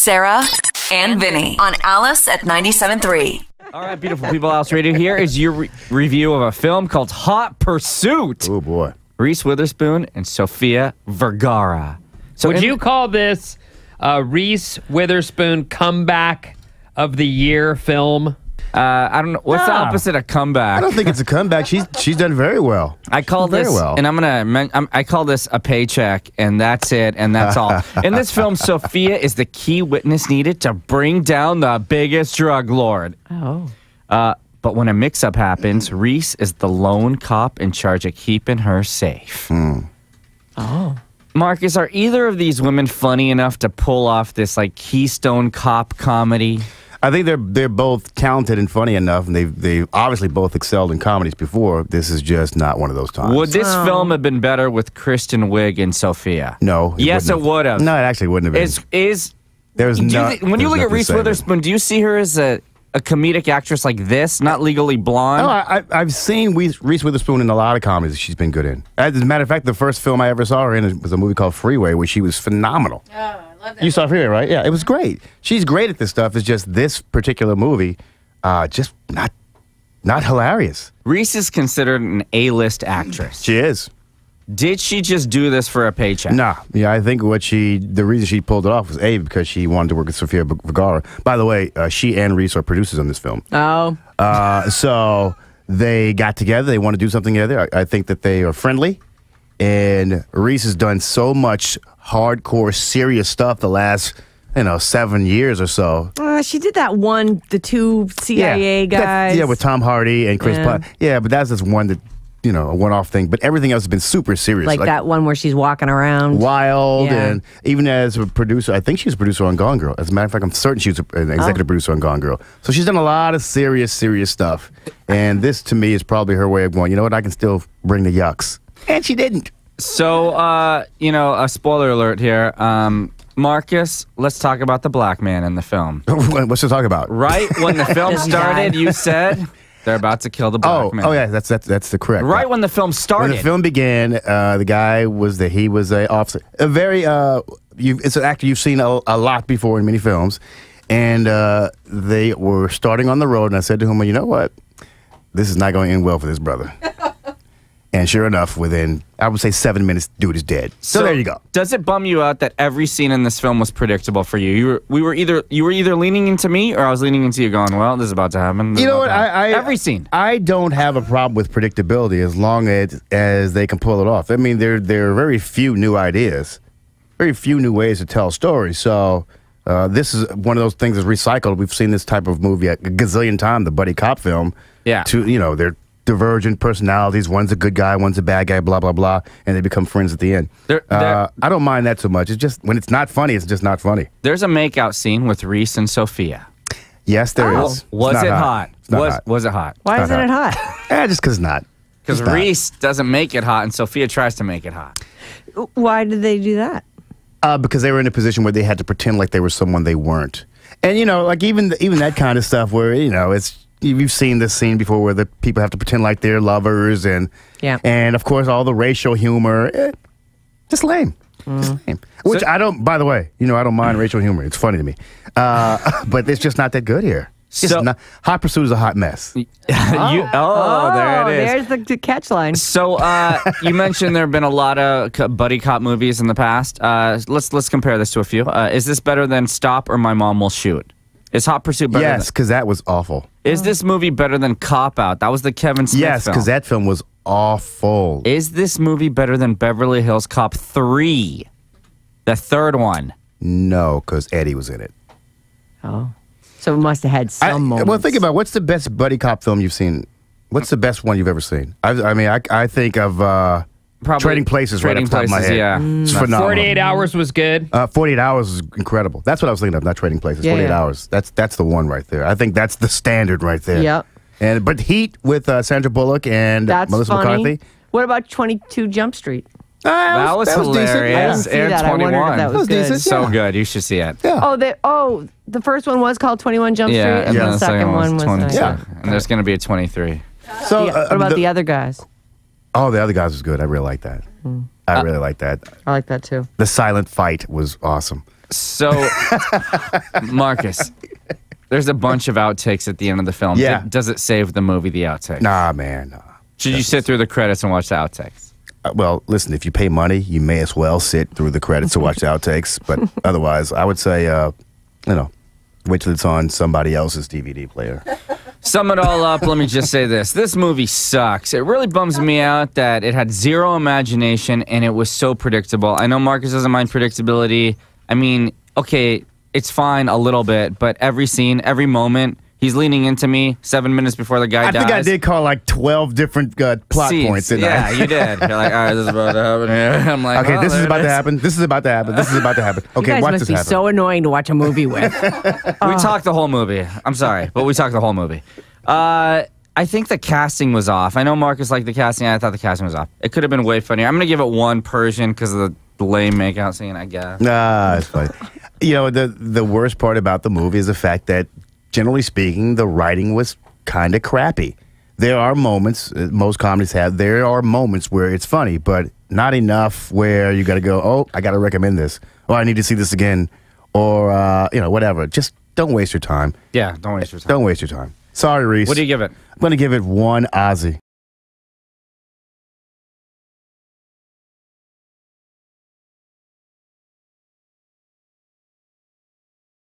Sarah and Vinnie on Alice at 97.3. All right, beautiful people, Alice Radio. Here is your review of a film called Hot Pursuit. Oh, boy. Reese Witherspoon and Sofia Vergara. So Would you call this a Reese Witherspoon comeback of the year film? I don't know. What's the opposite of comeback? I don't think it's a comeback. She's done very well. I call this, and I call this a paycheck, and that's it, and that's all. In this film, Sofia is the key witness needed to bring down the biggest drug lord. Oh. But when a mix-up happens, Reese is the lone cop in charge of keeping her safe. Oh. Marcus, are either of these women funny enough to pull off this like Keystone Cop comedy? I think they're both talented and funny enough, and they've obviously both excelled in comedies before. This is just not one of those times. Would this film have been better with Kristen Wiig and Sofia? No. Yes, it would have. No, it actually wouldn't have been. When you look at Reese Witherspoon, do you see her as a comedic actress like this, not Legally Blonde? No, I've seen Reese Witherspoon in a lot of comedies that she's been good in. As a matter of fact, the first film I ever saw her in was a movie called Freeway, where she was phenomenal. Oh, I love that. You saw Freeway, right? Yeah, it was great. She's great at this stuff. It's just this particular movie, just not hilarious. Reese is considered an A-list actress. She is. Did she just do this for a paycheck? Nah. Yeah, I think the reason she pulled it off was because she wanted to work with Sofia Vergara. By the way, she and Reese are producers on this film. Oh. So they got together. They want to do something together. I think that they are friendly. And Reese has done so much hardcore, serious stuff the last, 7 years or so. She did that one, the two CIA guys. Yeah, with Tom Hardy and Chris Pine. Yeah, but that's just one that, a one-off thing. But everything else has been super serious. Like that one where she's walking around. Wild. And even as a producer, I think she was a producer on Gone Girl. As a matter of fact, I'm certain she was an executive producer on Gone Girl. So she's done a lot of serious stuff. And this, to me, is probably her way of going, you know what, I can still bring the yucks. And she didn't. So, a spoiler alert here. Marcus, let's talk about the black man in the film. What's to talk about? Right when the film started, you said they're about to kill the black man. Oh yeah, that's the correct. Right when the film started. When the film began, the guy was a officer. A very it's an actor you've seen a lot before in many films, and they were starting on the road, and I said to him, well, you know what, this is not going to end well for this brother. And sure enough, within, I would say 7 minutes, dude is dead. So there you go. Does it bum you out that every scene in this film was predictable for you? You were either leaning into me or I was leaning into you going, well, this is about to happen. You know what? Every scene. I don't have a problem with predictability as long as they can pull it off. I mean, there are very few new ideas, very few new ways to tell stories. So this is one of those things that's recycled. We've seen this type of movie a gazillion times, the buddy cop film. Yeah. They're divergent personalities. One's a good guy, one's a bad guy, blah, blah, blah, and they become friends at the end. I don't mind that so much. It's just, when it's not funny, it's just not funny. There's a makeout scene with Reese and Sofia. Yes, there is. Was it hot? Was it hot? Why isn't it hot? Just because it's not. Because Reese doesn't make it hot, and Sofia tries to make it hot. Why did they do that? Because they were in a position where they had to pretend like they were someone they weren't. And, like even that kind of stuff where, it's, you've seen this scene before where the people have to pretend like they're lovers and of course all the racial humor, just lame. Just lame. Which I don't, by the way, I don't mind racial humor. It's funny to me. But it's just not that good here. Hot Pursuit is a hot mess. There it is. There's the catch line. So you mentioned there have been a lot of buddy cop movies in the past. Let's compare this to a few. Is this better than Stop or My Mom Will Shoot? Is Hot Pursuit better? Yes, because that was awful. Is this movie better than Cop Out? That was the Kevin Smith film. Yes, because that film was awful. Is this movie better than Beverly Hills Cop 3? The third one. No, because Eddie was in it. Oh. So it must have had some moments. Well, think about what's the best buddy cop film you've seen? What's the best one you've ever seen? I think of Trading Places right off the top of my head. Yeah. It's phenomenal. 48 Hours was good. 48 Hours is incredible. That's what I was thinking of, not Trading Places. 48 Hours. That's the one right there. I think that's the standard right there. Yep. But Heat with Sandra Bullock and Melissa McCarthy. What about 22 Jump Street? That was hilarious. I didn't see that. 21. I wondered if that was good. decent. So good. You should see it. Yeah. The first one was called 21 Jump Street, And the second one was 22. Yeah. And there's going to be a 23. So what about the other guys? Oh, the other guys was good. I really like that. I really like that. I like that too. The silent fight was awesome. So, Marcus, there's a bunch of outtakes at the end of the film. Yeah. Does it save the movie, the outtakes? Nah, man. Nah. Should you sit through the credits and watch the outtakes? Well, listen, if you pay money, you may as well sit through the credits to watch the outtakes. But otherwise, I would say, wait till it's on somebody else's DVD player. Sum it all up, let me just say this. This movie sucks. It really bums me out that it had zero imagination and it was so predictable. I know Marcus doesn't mind predictability. I mean, okay, it's fine a little bit, but every scene, every moment, he's leaning into me 7 minutes before the guy dies. I think I did call like 12 different plot points, didn't I? Yeah, you did. You're like, all right, this is about to happen here. I'm like, okay, this is about to happen. This is about to happen. This is about to happen. Okay, you guys watch must this be happen. so annoying to watch a movie with. We talked the whole movie. I'm sorry, but we talked the whole movie. I think the casting was off. I know Marcus liked the casting. I thought the casting was off. It could have been way funnier. I'm going to give it one Persian because of the lame makeout scene, I guess. Nah, it's funny. You know, the worst part about the movie is the fact that, generally speaking, the writing was kind of crappy. There are moments, most comedies have, there are moments where it's funny, but not enough where you got to go, oh, I got to recommend this, or I need to see this again, or, whatever. Just don't waste your time. Yeah, don't waste your time. Don't waste your time. Sorry, Reese. What do you give it? I'm going to give it one Aussie.